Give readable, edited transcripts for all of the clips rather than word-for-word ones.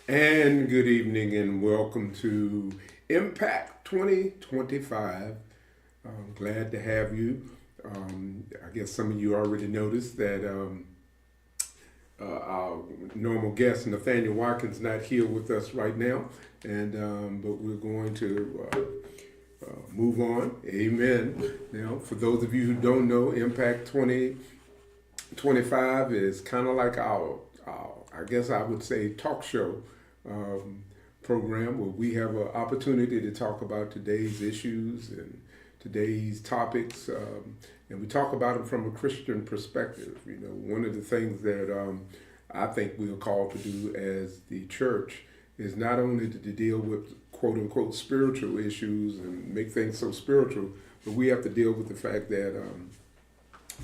And good evening, and welcome to Impact 2025. I'm glad to have you. I guess some of you already noticed that our normal guest, Nathaniel Watkins, not here with us right now, and but we're going to move on. Amen. Now, for those of you who don't know, Impact 2025 is kind of like our, I guess I would say, talk show um, program where we have an opportunity to talk about today's issues and today's topics, and we talk about them from a Christian perspective. You know, one of the things that I think we are called to do as the church is not only to deal with quote unquote spiritual issues and make things so spiritual, but we have to deal with the fact that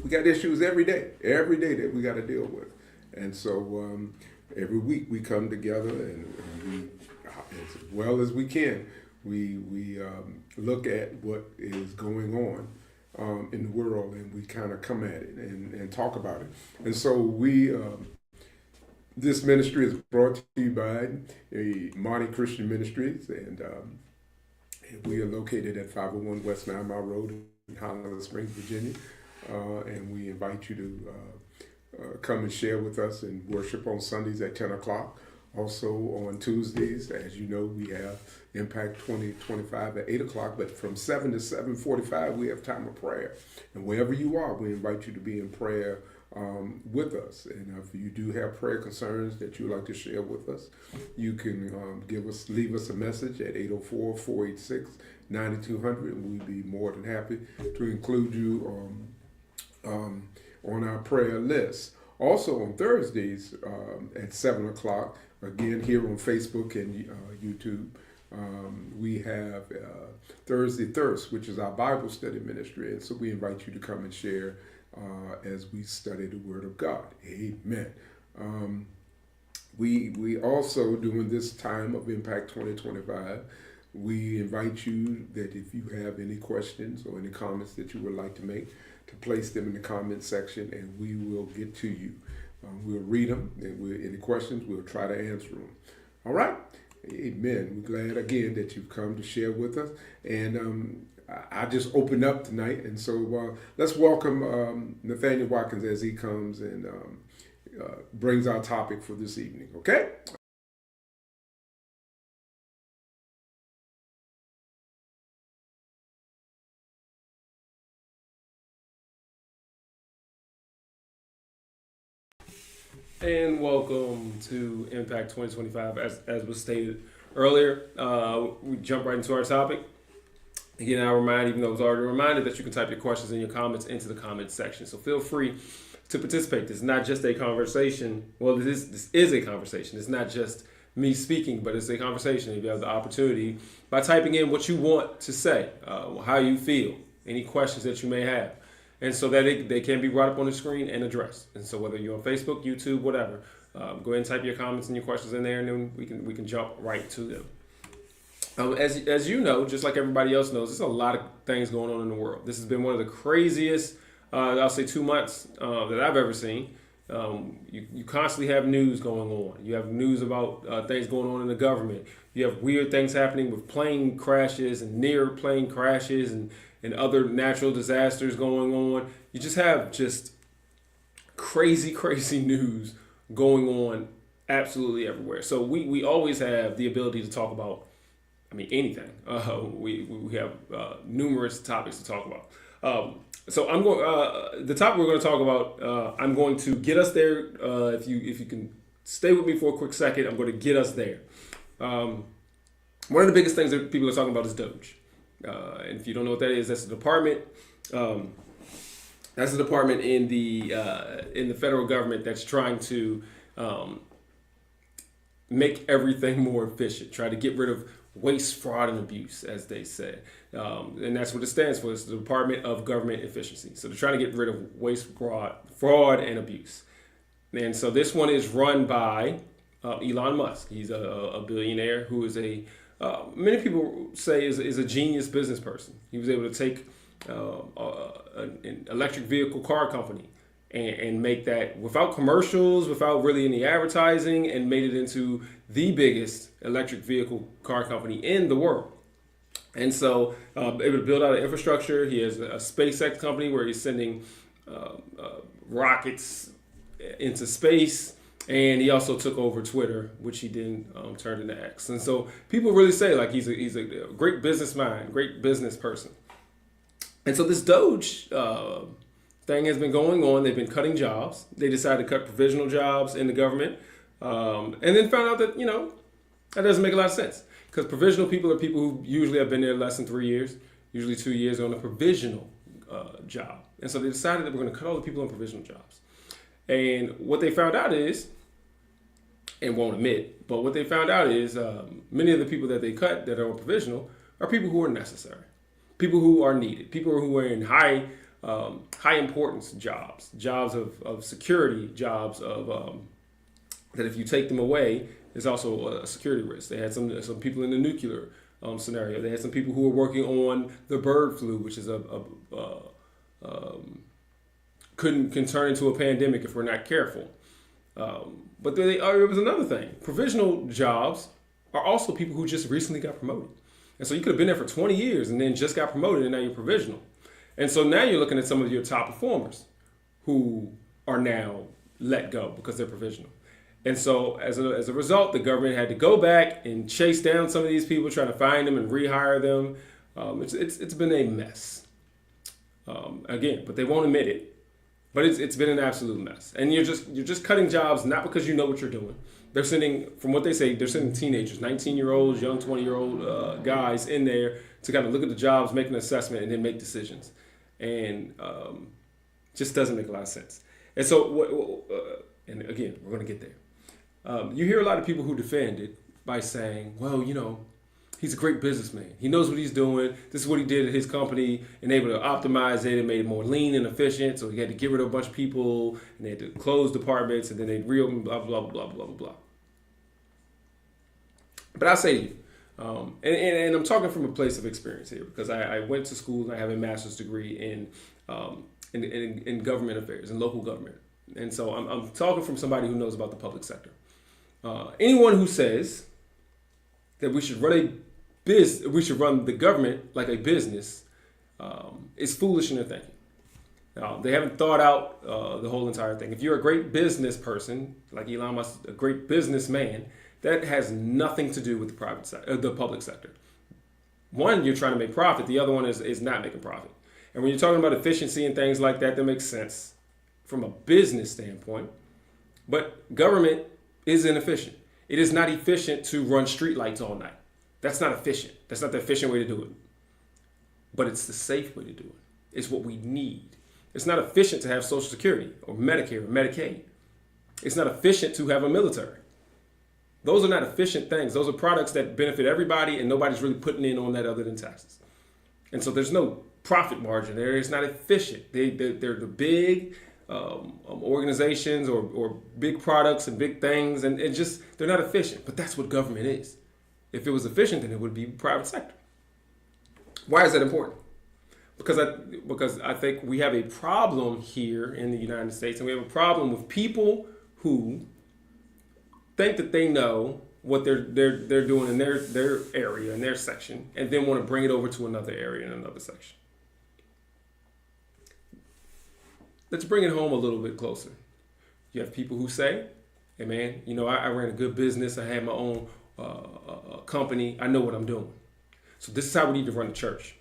we got issues every day that we got to deal with. And so every week we come together and we, as well as we can, we look at what is going on in the world, and we kind of come at it and talk about it. And so this ministry is brought to you by Monty Christian Ministries, and we are located at 501 West 9 Mile Road in Highland Springs, Virginia. And we invite you to come and share with us and worship on Sundays at 10 o'clock. Also on Tuesdays, as you know, we have Impact 2025 at 8 o'clock, but from 7 to 7:45, we have time of prayer. And wherever you are, we invite you to be in prayer with us. And if you do have prayer concerns that you'd like to share with us, you can leave us a message at 804-486-9200, and we'd be more than happy to include you on our prayer list. Also on Thursdays at 7 o'clock, again here on Facebook and YouTube, we have Thursday Thirst, which is our Bible study ministry. And so we invite you to come and share as we study the Word of God. Amen. We also, during this time of Impact 2025, we invite you that if you have any questions or any comments that you would like to make, to place them in the comment section, and we will get to you. We'll read them, and any questions, we'll try to answer them. All right? Amen. We're glad again that you've come to share with us. And I just opened up tonight, and so let's welcome Nathaniel Watkins as he comes and brings our topic for this evening. Okay? And welcome to Impact 2025. As was stated earlier, we jump right into our topic. Again, I'll remind, even though it was already reminded, that you can type your questions and your comments into the comments section. So feel free to participate. This is not just a conversation. Well, this is a conversation. It's not just me speaking, but it's a conversation. If you have the opportunity by typing in what you want to say, how you feel, any questions that you may have, and so that they can be brought up on the screen and addressed. And so whether you're on Facebook, YouTube, whatever, go ahead and type your comments and your questions in there, and then we can jump right to them. As you know, just like everybody else knows, there's a lot of things going on in the world. This has been one of the craziest, I'll say, 2 months that I've ever seen. You constantly have news going on. You have news about things going on in the government. You have weird things happening with plane crashes and near plane crashes and other natural disasters going on. You just have crazy news going on absolutely everywhere. So we always have the ability to talk about, anything. We have numerous topics to talk about. So I'm going. The topic we're going to talk about. I'm going to get us there. If you can stay with me for a quick second, I'm going to get us there. One of the biggest things that people are talking about is Doge. And if you don't know what that is, that's a department. That's a department in the federal government that's trying to make everything more efficient. Try to get rid of waste, fraud, and abuse, as they say. And that's what it stands for. It's the Department of Government Efficiency. So they're trying to get rid of waste, fraud, and abuse. And so this one is run by Elon Musk. He's a billionaire who is many people say is a genius business person. He was able to take an electric vehicle car company and make that without commercials, without really any advertising, and made it into the biggest electric vehicle car company in the world. And so, able to build out an infrastructure. He has a SpaceX company where he's sending rockets into space. And he also took over Twitter, which he then turned into X. And so people really say like he's a great business mind, great business person. And so this Doge thing has been going on. They've been cutting jobs. They decided to cut provisional jobs in the government, and then found out that that doesn't make a lot of sense. Because provisional people are people who usually have been there less than 3 years, usually 2 years on a provisional job. And so they decided that we're going to cut all the people on provisional jobs. And what they found out is, and won't admit, but what they found out is many of the people that they cut that are on provisional are people who are necessary, people who are needed, people who are in high importance jobs of security, jobs of that if you take them away, there's also a security risk. They had some people in the nuclear scenario. They had some people who were working on the bird flu, which is can turn into a pandemic if we're not careful. But it was another thing. Provisional jobs are also people who just recently got promoted. And so you could have been there for 20 years and then just got promoted and now you're provisional. And so now you're looking at some of your top performers who are now let go because they're provisional. And so as a result, the government had to go back and chase down some of these people, trying to find them and rehire them. It's been a mess. Again, but they won't admit it. But it's been an absolute mess. And you're just cutting jobs not because you know what you're doing. They're sending, from what they say, they're sending teenagers, 19-year-olds, young 20-year-old guys in there to kind of look at the jobs, make an assessment, and then make decisions. And just doesn't make a lot of sense. And so, and again, we're going to get there. You hear a lot of people who defend it by saying, well, he's a great businessman. He knows what he's doing. This is what he did at his company and able to optimize it and made it more lean and efficient. So he had to get rid of a bunch of people and they had to close departments and then they'd reopen, blah, blah, blah, blah, blah, blah. But I say to you, and I'm talking from a place of experience here because I went to school and I have a master's degree in government affairs, in local government. And so I'm talking from somebody who knows about the public sector. Anyone who says that we should run the government like a business is foolish in their thinking. They haven't thought out the whole entire thing. If you're a great business person, like Elon Musk, a great businessman, that has nothing to do with the private sector, the public sector. One, you're trying to make profit. The other one is not making profit. And when you're talking about efficiency and things like that, that makes sense from a business standpoint. But government is inefficient. It is not efficient to run streetlights all night. That's not efficient. That's not the efficient way to do it. But it's the safe way to do it. It's what we need. It's not efficient to have Social Security or Medicare or Medicaid. It's not efficient to have a military. Those are not efficient things. Those are products that benefit everybody and nobody's really putting in on that other than taxes. And so there's no profit margin there. It's not efficient. They're the big organizations or big products and big things, and they're not efficient. But that's what government is. If it was efficient, then it would be private sector. Why is that important? Because I think we have a problem here in the United States, and we have a problem with people who think that they know what they're doing in their area, in their section, and then want to bring it over to another area in another section. Let's bring it home a little bit closer. You have people who say, hey man, I ran a good business. I had my own company. I know what I'm doing. So this is how we need to run the church.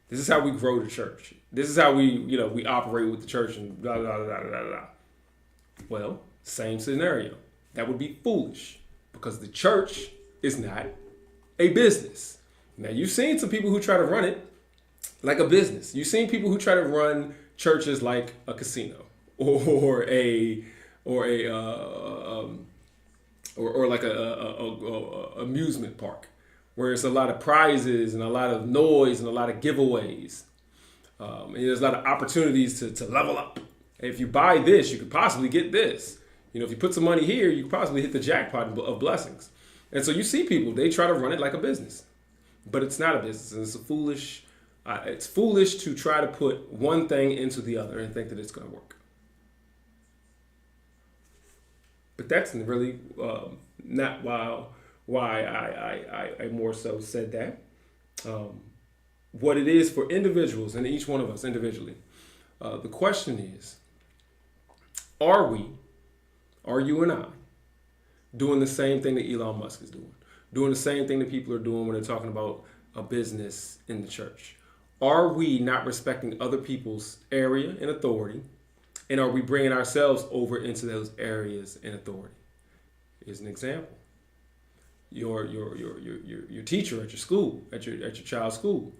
This is how we grow the church. This is how we operate with the church and blah, blah, blah, blah, blah. Well, same scenario. That would be foolish because the church is not a business. Now, you've seen some people who try to run it like a business. You've seen people who try to run churches like a casino or like a amusement park, where it's a lot of prizes and a lot of noise and a lot of giveaways. And there's a lot of opportunities to level up. If you buy this, you could possibly get this. If you put some money here, you could possibly hit the jackpot of blessings. And so you see people, they try to run it like a business, but it's not a business. And it's foolish to try to put one thing into the other and think that it's going to work. But that's really not why I more so said that. What it is for individuals and each one of us individually. The question is, are you and I, doing the same thing that Elon Musk is doing the same thing that people are doing when they're talking about a business in the church? Are we not respecting other people's area and authority? And are we bringing ourselves over into those areas and authority? Here's an example. Your teacher at your school, at your child's school,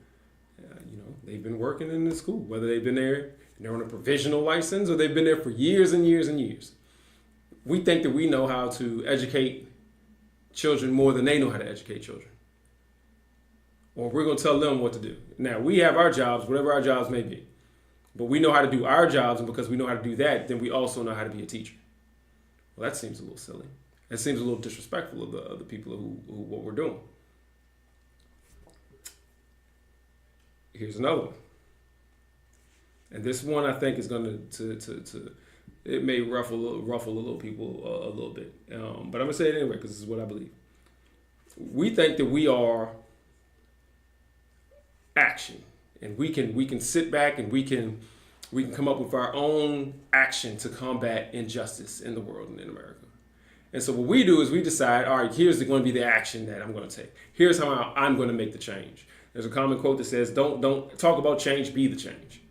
they've been working in the school, whether they've been there, they're on a provisional license, or they've been there for years and years and years. We think that we know how to educate children more than they know how to educate children. Or we're going to tell them what to do. Now, we have our jobs, whatever our jobs may be. But we know how to do our jobs, and because we know how to do that, then we also know how to be a teacher. Well, that seems a little silly. It seems a little disrespectful of the people who what we're doing. Here's another one. And this one I think is going to it may ruffle little people a little bit. But I'm going to say it anyway because this is what I believe. We think that we are action, and we can sit back and we can come up with our own action to combat injustice in the world and in America. And so what we do is we decide, all right, here's going to be the action that I'm going to take. Here's how I'm going to make the change. There's a common quote that says, don't talk about change, be the change.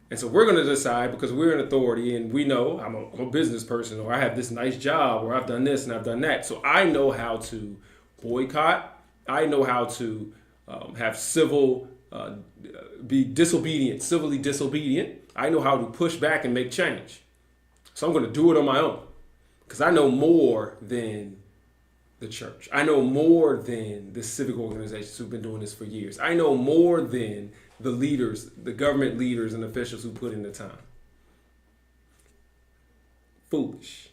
And so we're going to decide, because we're an authority and we know I'm a business person, or I have this nice job, or I've done this and I've done that. So I know how to boycott. I know how to have be disobedient, civilly disobedient. I know how to push back and make change. So I'm going to do it on my own, because I know more than the church. I know more than the civic organizations who've been doing this for years. I know more than the leaders, the government leaders and officials who put in the time. Foolish.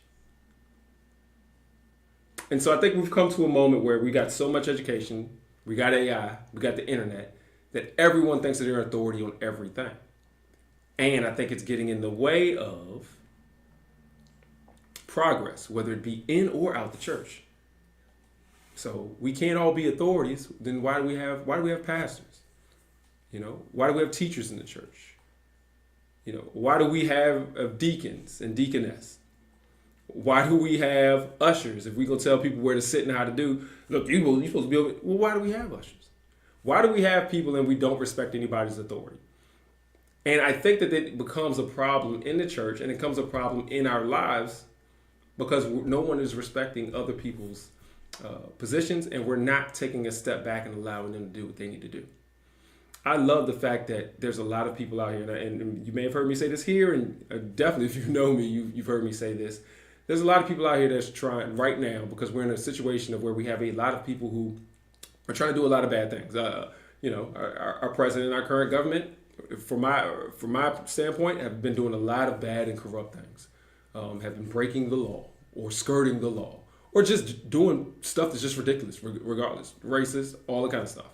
And so I think we've come to a moment where we got so much education, we got AI, we got the internet, that everyone thinks that they're authority on everything. And I think it's getting in the way of progress, whether it be in or out the church. So we can't all be authorities. Then why do we have pastors? Why do we have teachers in the church? Why do we have deacons and deaconess? Why do we have ushers? If we go tell people where to sit and how to do, look, you're supposed to be over. Well, why do we have ushers? Why do we have people and we don't respect anybody's authority? And I think that it becomes a problem in the church, and it becomes a problem in our lives, because no one is respecting other people's positions, and we're not taking a step back and allowing them to do what they need to do. I love the fact that there's a lot of people out here, and you may have heard me say this here, and definitely if you know me, you've heard me say this. There's a lot of people out here that's trying right now, because we're in a situation of where we have a lot of people who are trying to do a lot of bad things. Our president, our current government, from my standpoint, have been doing a lot of bad and corrupt things. Have been breaking the law or skirting the law, or just doing stuff that's just ridiculous, regardless, racist, all that kind of stuff.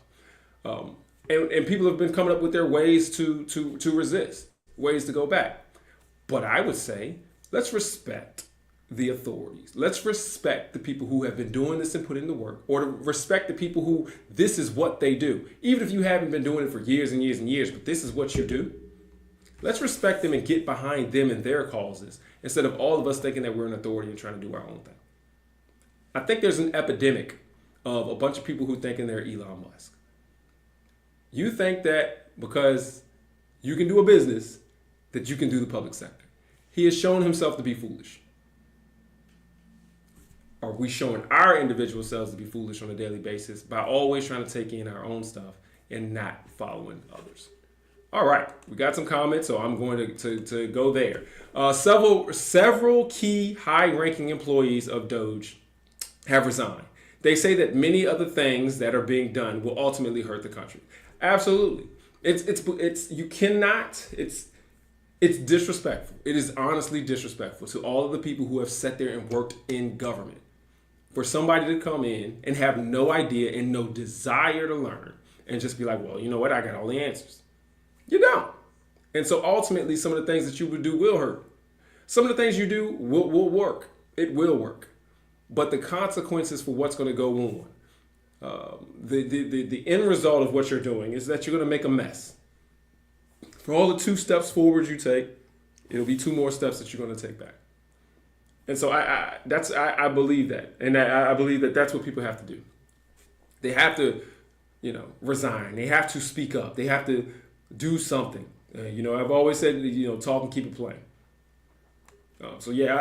And people have been coming up with their ways to resist, ways to go back. But I would say, let's respect the authorities. Let's respect the people who have been doing this and put in the work, or to respect the people who this is what they do. Even if you haven't been doing it for years and years and years, but this is what you do. Let's respect them and get behind them and their causes, instead of all of us thinking that we're an authority and trying to do our own thing. I think there's an epidemic of a bunch of people who thinking they're Elon Musk. You think that because you can do a business, that you can do the public sector. He has shown himself to be foolish. Are we showing our individual selves to be foolish on a daily basis by always trying to take in our own stuff and not following others? All right, we got some comments, so I'm going to go there. Several key high-ranking employees of Doge have resigned. They say that many other things that are being done will ultimately hurt the country. Absolutely, it's disrespectful. It is honestly disrespectful to all of the people who have sat there and worked in government. For somebody to come in and have no idea and no desire to learn and just be like, well, you know what? I got all the answers. You don't. And so ultimately, some of the things that you would do will hurt. Some of the things you do will work. It will work. But the consequences for what's going to go on, the end result of what you're doing is that you're going to make a mess. For all the 2 steps forward you take, it'll be 2 more steps that you're going to take back. And so I believe that. And I believe that that's what people have to do. They have to, resign. They have to speak up. They have to do something. I've always said, talk and keep it plain. So yeah,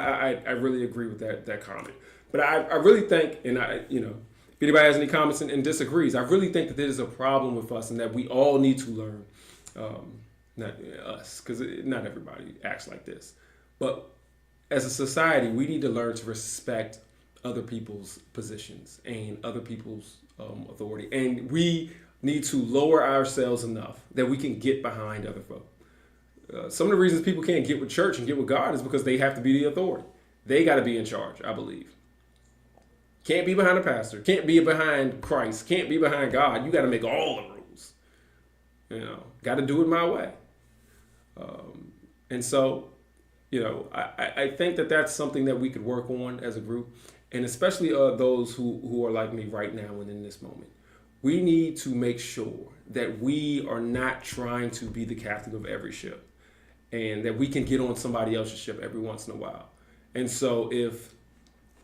I really agree with that comment. But I really think, and if anybody has any comments and disagrees, I really think that there is a problem with us and that we all need to learn, not us, because not everybody acts like this, but as a society, we need to learn to respect other people's positions and other people's authority. And we need to lower ourselves enough that we can get behind other folk. Some of the reasons people can't get with church and get with God is because they have to be the authority. They got to be in charge, I believe. Can't be behind a pastor. Can't be behind Christ. Can't be behind God. You got to make all the rules. Got to do it my way. And so, I think that that's something that we could work on as a group. And especially those who are like me right now and in this moment. We need to make sure that we are not trying to be the captain of every ship and that we can get on somebody else's ship every once in a while. And so if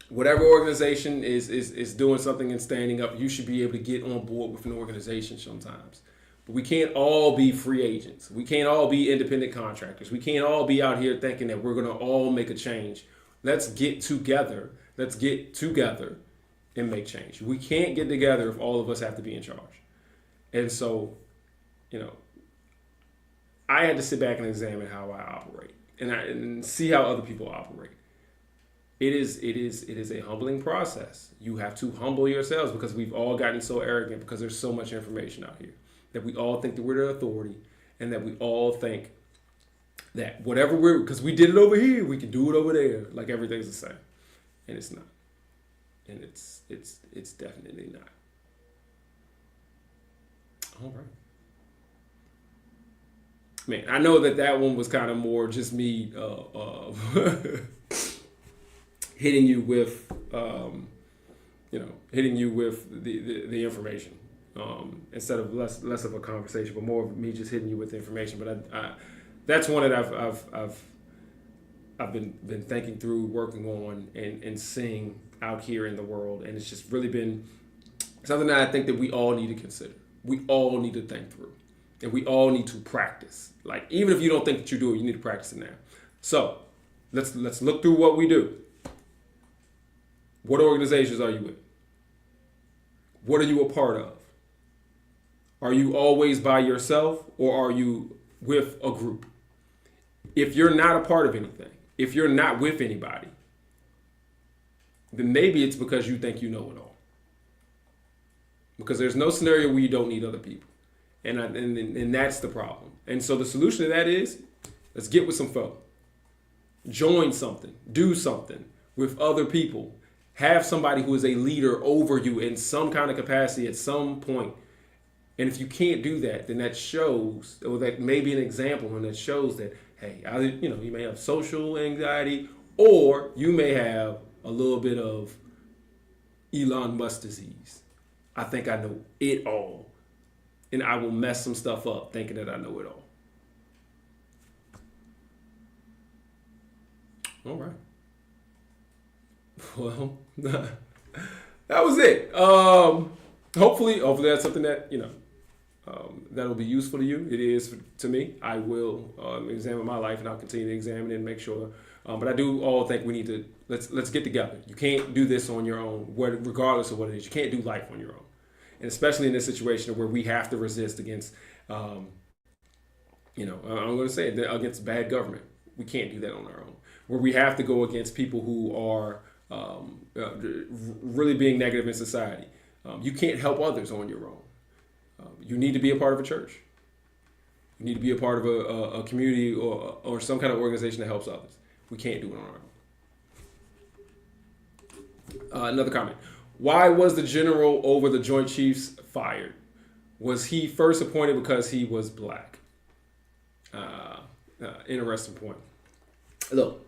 whatever organization is doing something and standing up, you should be able to get on board with an organization sometimes. But we can't all be free agents. We can't all be independent contractors. We can't all be out here thinking that we're going to all make a change. Let's get together. Let's get together and make change. We can't get together if all of us have to be in charge. And so, I had to sit back and examine how I operate and see how other people operate. It is a humbling process. You have to humble yourselves because we've all gotten so arrogant because there's so much information out here that we all think that we're the authority and that we all think that whatever because we did it over here, we can do it over there. Like everything's the same. And it's not. And it's definitely not. All right. Man, I know that one was kind of more just me hitting you with the information instead of less of a conversation, but more of me just hitting you with the information. But I that's one that I've been thinking through, working on, and seeing out here in the world, and it's just really been something that I think that we all need to consider. We all need to think through, and we all need to practice. Like even if you don't think that you do it, you need to practice it now. So let's look through what we do. What organizations are you with? What are you a part of? Are you always by yourself or are you with a group? If you're not a part of anything, if you're not with anybody, then maybe it's because you think you know it all. Because there's no scenario where you don't need other people. And that's the problem. And so the solution to that is, let's get with some folk. Join something. Do something with other people. Have somebody who is a leader over you in some kind of capacity at some point. And if you can't do that, then that shows, or that may be an example, and that shows that, hey, either, you may have social anxiety, or you may have a little bit of Elon Musk disease. I think I know it all. And I will mess some stuff up thinking that I know it all. All right. Well, that was it. Hopefully that's something that, that'll be useful to you. It is to me. I will examine my life, and I'll continue to examine it and make sure. But I do all think we need to, let's get together. You can't do this on your own, regardless of what it is. You can't do life on your own. And especially in this situation where we have to resist against, I'm going to say it, against bad government. We can't do that on our own. Where we have to go against people who are really being negative in society. You can't help others on your own. You need to be a part of a church. You need to be a part of a community or some kind of organization that helps others. We can't do it on our own. Another comment. Why was the general over the Joint Chiefs fired? Was he first appointed because he was black? Interesting point. Look,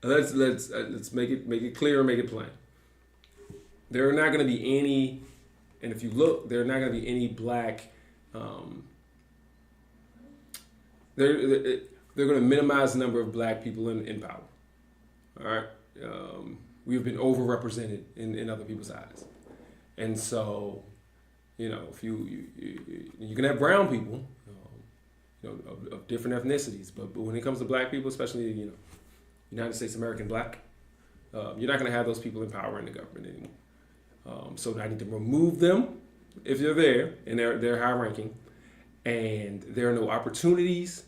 let's make it clear and make it plain. There are not going to be any, and if you look, there are not going to be any black. They're going to minimize the number of black people in power. All right, we've been overrepresented in other people's eyes, and so if you can have brown people, of different ethnicities, but when it comes to black people, especially United States American black, you're not going to have those people in power in the government anymore. So I need to remove them if they're there and they're high ranking, and there are no opportunities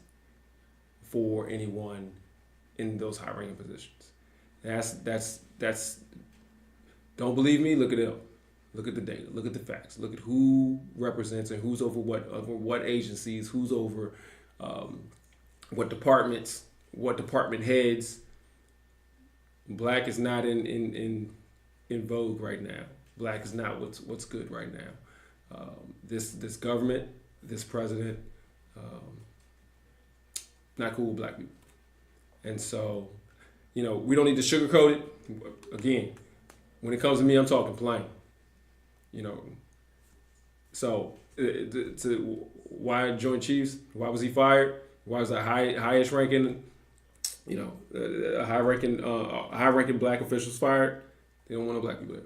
for anyone in those high ranking positions. That's. Don't believe me? Look it up. Look at the data. Look at the facts. Look at who represents and who's over what agencies, who's over what departments, what department heads. Black is not in vogue right now. Black is not what's good right now. This government, this president, not cool with black people. And so, we don't need to sugarcoat it. Again, when it comes to me, I'm talking plain. So to why Joint Chiefs? Why was he fired? Why was the highest ranking, high ranking black officials fired? They don't want no black people there.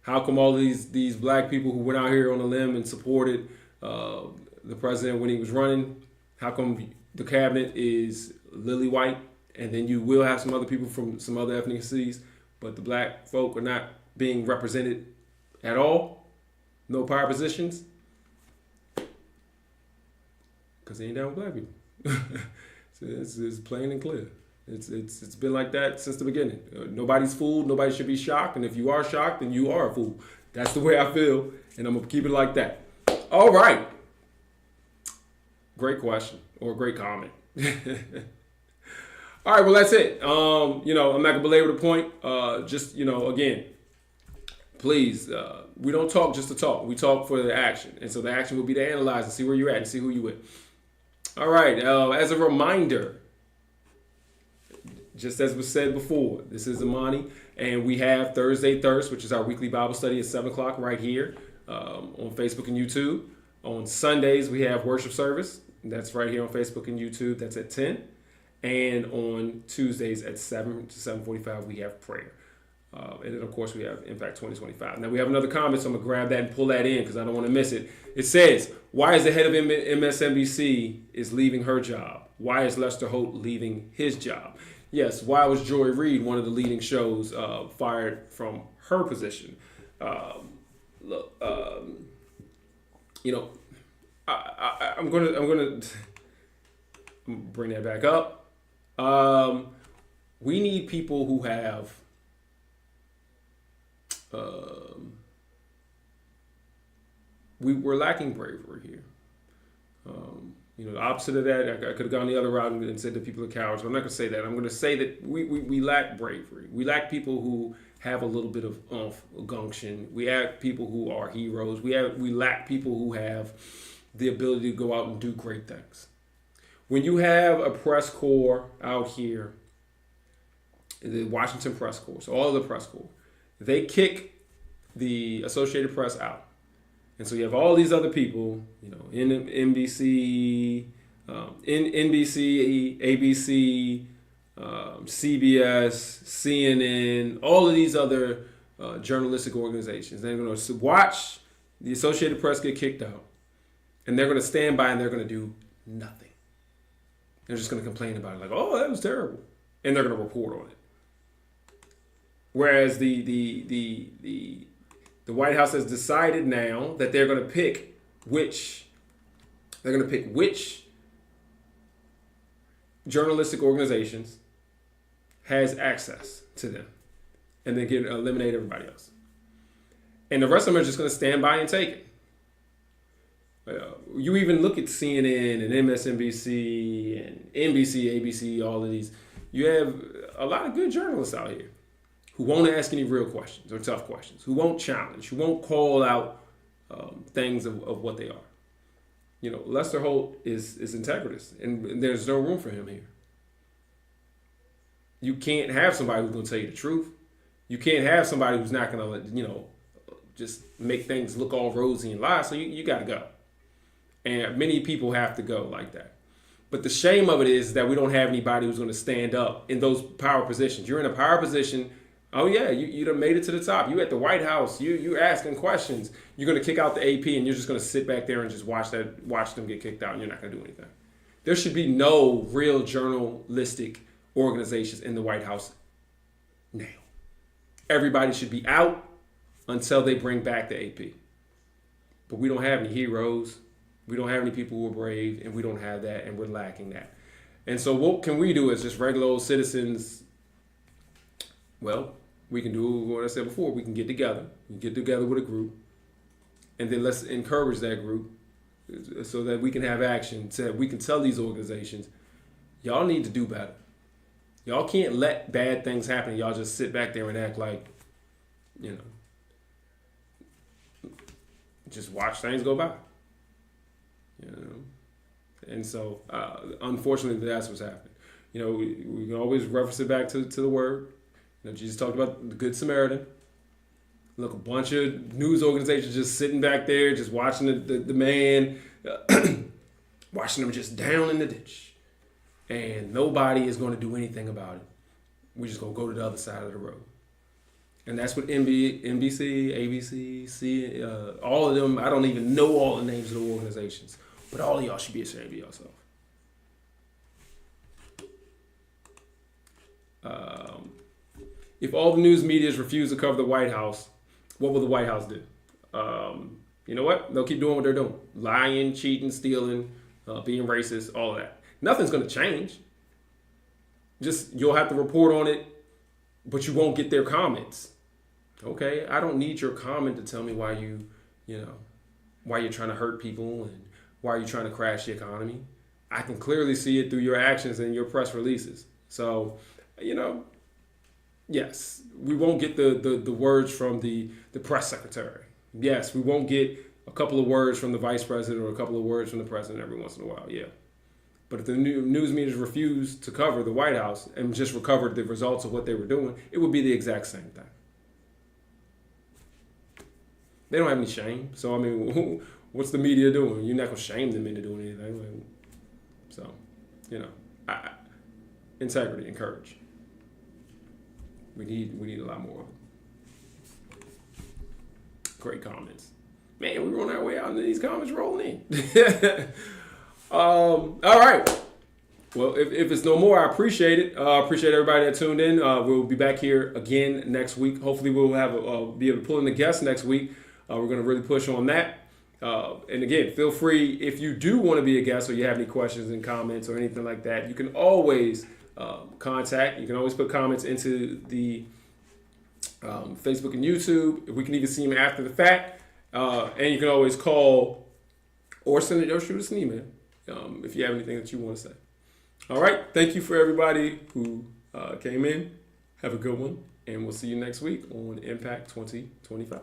How come all these black people who went out here on a limb and supported the president when he was running? How come the cabinet is lily white, and then you will have some other people from some other ethnicities, but the black folk are not being represented at all? No power positions? Because they ain't down with black people. So it's plain and clear. It's been like that since the beginning. Nobody's fooled. Nobody should be shocked. And if you are shocked, then you are a fool. That's the way I feel, and I'm going to keep it like that. All right. Great question or great comment. All right, well, that's it. I'm not going to belabor the point. Again, please, we don't talk just to talk. We talk for the action. And so the action will be to analyze and see where you're at and see who you're with. All right, as a reminder, just as was said before, this is Amani, and we have Thursday Thirst, which is our weekly Bible study at 7 o'clock right here on Facebook and YouTube. On Sundays, we have worship service. That's right here on Facebook and YouTube. That's at 10. And on Tuesdays at 7 to 7:45, we have prayer. And then, of course, we have Impact 2025. Now, we have another comment, so I'm going to grab that and pull that in because I don't want to miss it. It says, why is the head of MSNBC is leaving her job? Why is Lester Holt leaving his job? Yes, why was Joy Reid, one of the leading shows, fired from her position? I'm gonna bring that back up. We need people who have we're lacking bravery here. The opposite of that, I could have gone the other route and said that people are cowards, but I'm not going to say that. I'm going to say that we lack bravery. We lack people who have a little bit of gumption. We have people who are heroes. We lack people who have the ability to go out and do great things. When you have a press corps out here, the Washington press corps, so all of the press corps, they kick the Associated Press out. And so you have all these other people, NBC, ABC, CBS, CNN, all of these other journalistic organizations. They're going to watch the Associated Press get kicked out, and they're going to stand by and they're going to do nothing. They're just going to complain about it, like, "Oh, that was terrible," and they're going to report on it. Whereas the White House has decided now that they're going to pick which journalistic organizations has access to them, and then eliminate everybody else. And the rest of them are just going to stand by and take it. You even look at CNN and MSNBC and NBC, ABC, all of these. You have a lot of good journalists out here who won't ask any real questions or tough questions, who won't challenge, who won't call out things of what they are. Lester Holt is integritous, and there's no room for him here. You can't have somebody who's going to tell you the truth. You can't have somebody who's not going to, just make things look all rosy and lie. So you got to go. And many people have to go like that. But the shame of it is that we don't have anybody who's going to stand up in those power positions. You're in a power position. Oh yeah, you done made it to the top. You at the White House. You're asking questions. You're going to kick out the AP, and you're just going to sit back there and just watch them get kicked out, and you're not going to do anything. There should be no real journalistic organizations in the White House now. Everybody should be out until they bring back the AP. But we don't have any heroes. We don't have any people who are brave, and we don't have that, and we're lacking that. And so what can we do as just regular old citizens? Well, we can do what I said before. We can get together. We get together with a group, and then let's encourage that group so that we can have action, so that we can tell these organizations, y'all need to do better. Y'all can't let bad things happen. Y'all just sit back there and act like, just watch things go by. And so, unfortunately, that's what's happened. We can always reference it back to the word. Jesus talked about the Good Samaritan. Look, a bunch of news organizations just sitting back there, just watching the man, watching him just down in the ditch. And nobody is going to do anything about it. We're just going to go to the other side of the road. And that's what NBC, ABC, all of them, I don't even know all the names of the organizations, but all of y'all should be ashamed of yourself. If all the news medias refuse to cover the White House, what will the White House do? You know what? They'll keep doing what they're doing. Lying, cheating, stealing, being racist, all of that. Nothing's going to change. Just you'll have to report on it, but you won't get their comments. Okay? I don't need your comment to tell me why why you're trying to hurt people and why you're trying to crash the economy. I can clearly see it through your actions and your press releases. So, yes, we won't get the words from the press secretary. Yes, we won't get a couple of words from the vice president or a couple of words from the president every once in a while. Yeah. But if the news media refuse to cover the White House and just recovered the results of what they were doing, it would be the exact same thing. They don't have any shame. So, what's the media doing? You're not going to shame them into doing anything. So, integrity, encourage. We need a lot more of it. Great comments. Man, we're on our way out and these comments rolling in. All right. Well, if it's no more, I appreciate it. I appreciate everybody that tuned in. We'll be back here again next week. Hopefully we'll be able to pull in the guests next week. We're going to really push on that. And again, feel free, if you do want to be a guest or you have any questions and comments or anything like that, you can always contact. You can always put comments into the Facebook and YouTube. We can even see them after the fact. And you can always call or send it or shoot us an email if you have anything that you want to say. All right. Thank you for everybody who came in. Have a good one. And we'll see you next week on Impact 2025.